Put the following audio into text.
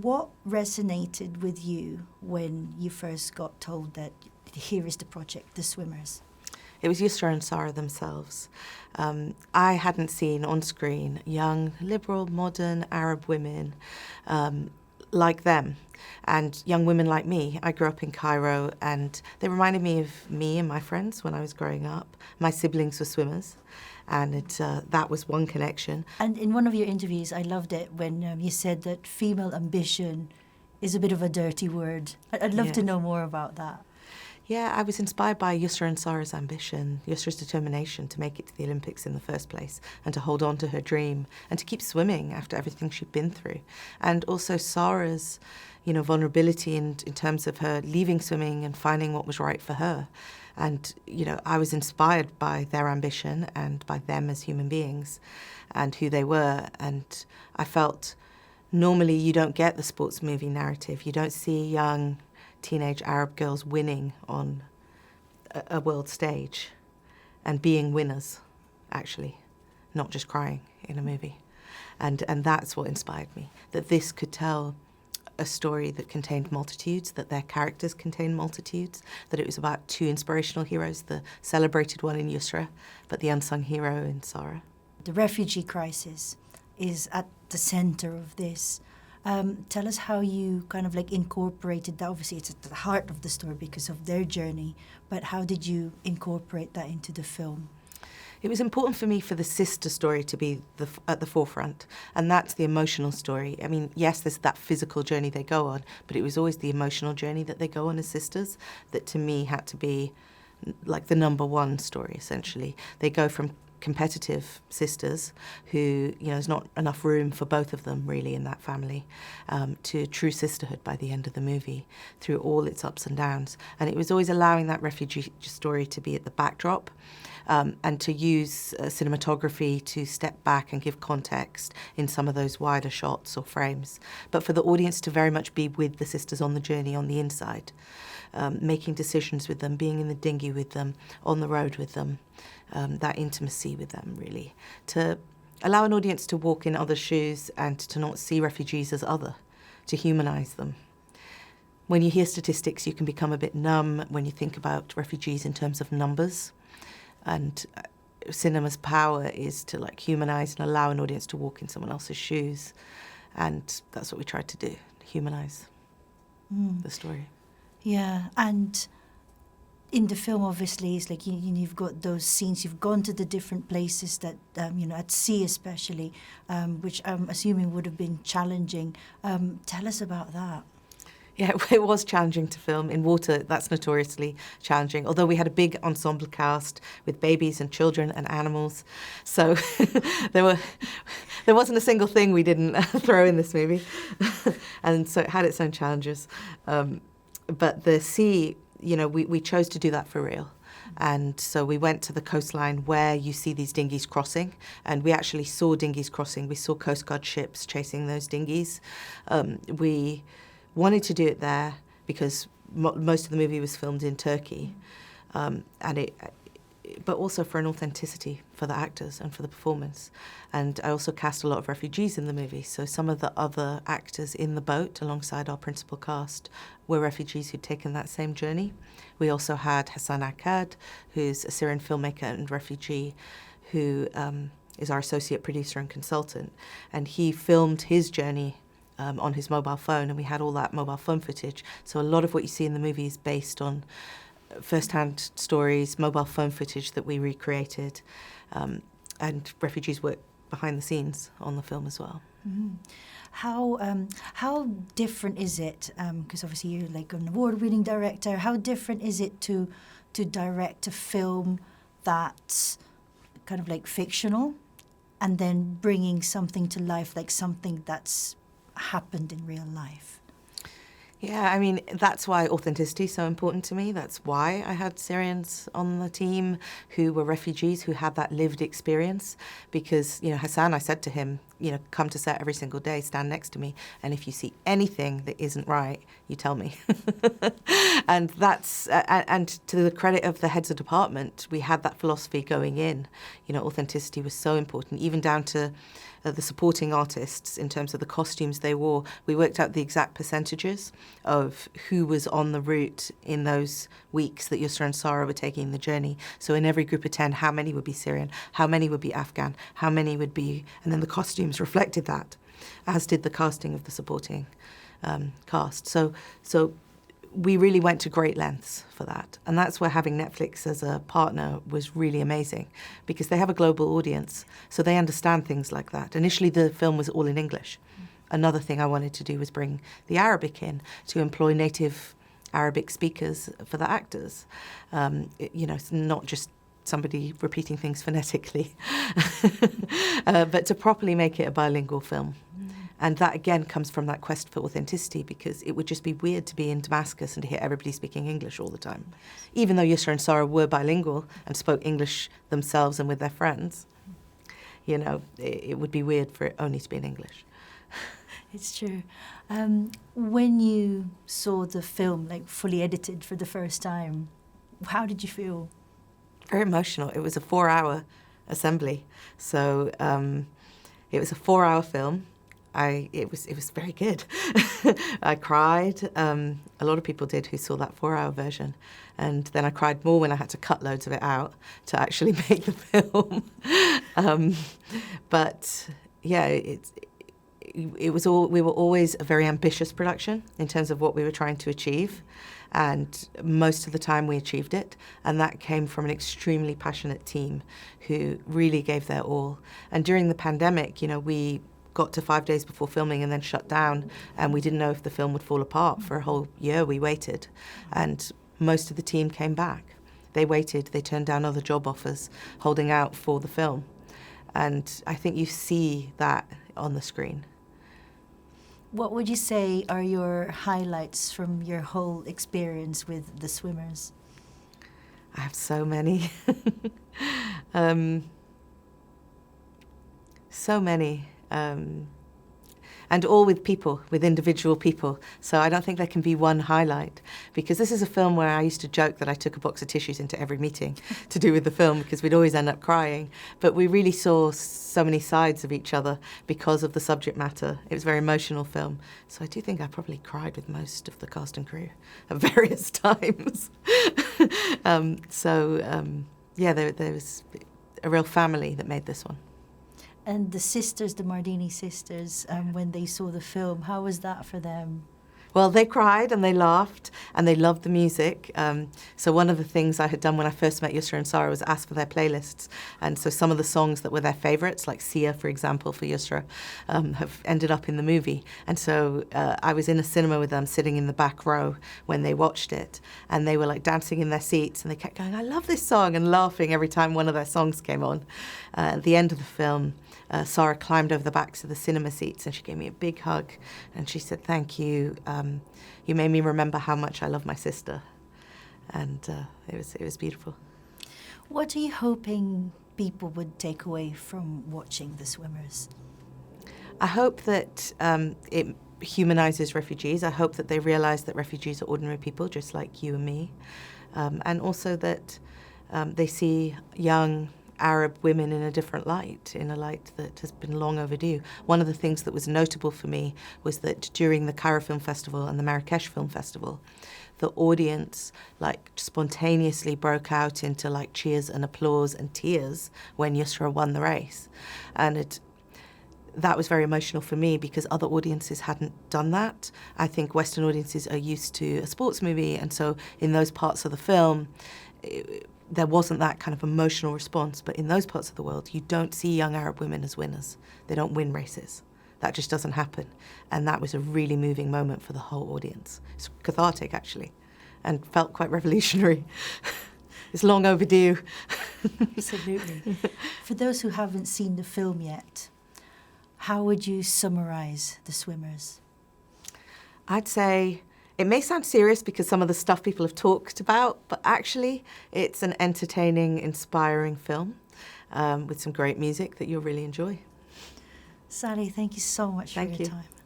what resonated with you when you first got told that here is the project, The Swimmers? It was Yusra and Sarah themselves. I hadn't seen on screen young, liberal, modern Arab women like them, and young women like me. I grew up in Cairo, and they reminded me of me and my friends when I was growing up. My siblings were swimmers, and that was one connection. And in one of your interviews, I loved it when you said that female ambition is a bit of a dirty word. I'd love to know more about that. Yeah, I was inspired by Yusra and Sarah's ambition, Yusra's determination to make it to the Olympics in the first place and to hold on to her dream and to keep swimming after everything she'd been through. And also Sarah's, vulnerability in terms of her leaving swimming and finding what was right for her. And, I was inspired by their ambition and by them as human beings and who they were. And I felt normally you don't get the sports movie narrative. You don't see young teenage Arab girls winning on a world stage and being winners, actually, not just crying in a movie. And that's what inspired me, that this could tell a story that contained multitudes, that their characters contained multitudes, that it was about two inspirational heroes, the celebrated one in Yusra, but the unsung hero in Sarah. The refugee crisis is at the center of this. Tell us how you kind of incorporated that. Obviously, it's at the heart of the story because of their journey, but how did you incorporate that into the film? It was important for me for the sister story to be at the forefront, and that's the emotional story. I mean, yes, there's that physical journey they go on, but it was always the emotional journey that they go on as sisters that to me had to be like the number one story, essentially. They go from competitive sisters who, there's not enough room for both of them really in that family, to true sisterhood by the end of the movie through all its ups and downs. And it was always allowing that refugee story to be at the backdrop, and to use cinematography to step back and give context in some of those wider shots or frames, but for the audience to very much be with the sisters on the journey on the inside, making decisions with them, being in the dinghy with them, on the road with them, that intimacy with them, really, to allow an audience to walk in other shoes and to not see refugees as other, to humanise them. When you hear statistics, you can become a bit numb when you think about refugees in terms of numbers, and cinema's power is to humanise and allow an audience to walk in someone else's shoes, and that's what we tried to do, humanise the story. Yeah, and in the film, obviously, it's you've got those scenes. You've gone to the different places that, at sea especially, which I'm assuming would have been challenging. Tell us about that. Yeah, it was challenging to film. In water, that's notoriously challenging, although we had a big ensemble cast with babies and children and animals. So there wasn't a single thing we didn't throw in this movie. And so it had its own challenges. But the sea, we chose to do that for real. And so we went to the coastline where you see these dinghies crossing, and we actually saw dinghies crossing. We saw Coast Guard ships chasing those dinghies. We wanted to do it there because most of the movie was filmed in Turkey, but also for an authenticity for the actors and for the performance. And I also cast a lot of refugees in the movie, so some of the other actors in the boat alongside our principal cast were refugees who'd taken that same journey. We also had Hassan Akkad, who's a Syrian filmmaker and refugee, who is our associate producer and consultant, and he filmed his journey on his mobile phone, and we had all that mobile phone footage. So a lot of what you see in the movie is based on first-hand stories, mobile phone footage that we recreated, and refugees work behind the scenes on the film as well. Mm-hmm. How different is it? Because obviously you're an award-winning director. How different is it to direct a film that's kind of fictional, and then bringing something to life, something that's happened in real life? Yeah, I mean, that's why authenticity is so important to me. That's why I had Syrians on the team who were refugees, who had that lived experience. Because, Hassan, I said to him, come to set every single day, stand next to me, and if you see anything that isn't right, you tell me. And that's and to the credit of the heads of department, we had that philosophy going in. Authenticity was so important, even down to the supporting artists in terms of the costumes they wore. We worked out the exact percentages of who was on the route in those weeks that Yusra and Sarah were taking the journey. So in every group of 10, how many would be Syrian, how many would be Afghan, how many would be... And then the costumes reflected that, as did the casting of the supporting cast. So we really went to great lengths for that. And that's where having Netflix as a partner was really amazing, because they have a global audience, so they understand things like that. Initially, the film was all in English. Another thing I wanted to do was bring the Arabic in, to employ native Arabic speakers for the actors. It's not just somebody repeating things phonetically, but to properly make it a bilingual film. And that, again, comes from that quest for authenticity, because it would just be weird to be in Damascus and to hear everybody speaking English all the time. Even though Yusra and Sarah were bilingual and spoke English themselves and with their friends, it would be weird for it only to be in English. It's true. When you saw the film, fully edited for the first time, how did you feel? Very emotional. It was a 4-hour assembly. So it was a 4-hour film. It was very good. I cried. A lot of people did who saw that 4-hour version. And then I cried more when I had to cut loads of it out to actually make the film. But yeah, it was all, we were always a very ambitious production in terms of what we were trying to achieve. And most of the time we achieved it. And that came from an extremely passionate team who really gave their all. And during the pandemic, we got to 5 days before filming and then shut down, and we didn't know if the film would fall apart. For a whole year we waited, and most of the team came back. They waited, they turned down other job offers, holding out for the film. And I think you see that on the screen. What would you say are your highlights from your whole experience with the swimmers? I have so many. So many. And all with people, with individual people. So I don't think there can be one highlight, because this is a film where I used to joke that I took a box of tissues into every meeting to do with the film, because we'd always end up crying. But we really saw so many sides of each other because of the subject matter. It was a very emotional film. So I do think I probably cried with most of the cast and crew at various times. Yeah, there was a real family that made this one. And the sisters, the Mardini sisters, when they saw the film, how was that for them? Well, they cried and they laughed and they loved the music. So one of the things I had done when I first met Yusra and Sarah was ask for their playlists. And so some of the songs that were their favourites, like Sia, for example, for Yusra, have ended up in the movie. And so I was in a cinema with them, sitting in the back row when they watched it. And they were dancing in their seats, and they kept going, "I love this song," and laughing every time one of their songs came on. At the end of the film, Sarah climbed over the backs of the cinema seats and she gave me a big hug, and she said, "Thank you. You made me remember how much I love my sister." And it was beautiful. What are you hoping people would take away from watching The Swimmers? I hope that it humanises refugees. I hope that they realise that refugees are ordinary people just like you and me. And also that they see young Arab women in a different light, in a light that has been long overdue. One of the things that was notable for me was that during the Cairo Film Festival and the Marrakesh Film Festival, the audience spontaneously broke out into cheers and applause and tears when Yusra won the race. And that was very emotional for me, because other audiences hadn't done that. I think Western audiences are used to a sports movie, and so in those parts of the film, there wasn't that kind of emotional response. But in those parts of the world, you don't see young Arab women as winners. They don't win races. That just doesn't happen. And that was a really moving moment for the whole audience. It's cathartic, actually, and felt quite revolutionary. It's long overdue. Absolutely. For those who haven't seen the film yet, how would you summarise The Swimmers? I'd say it may sound serious because some of the stuff people have talked about, but actually it's an entertaining, inspiring film with some great music that you'll really enjoy. Sally, thank you so much Thank for your you. time.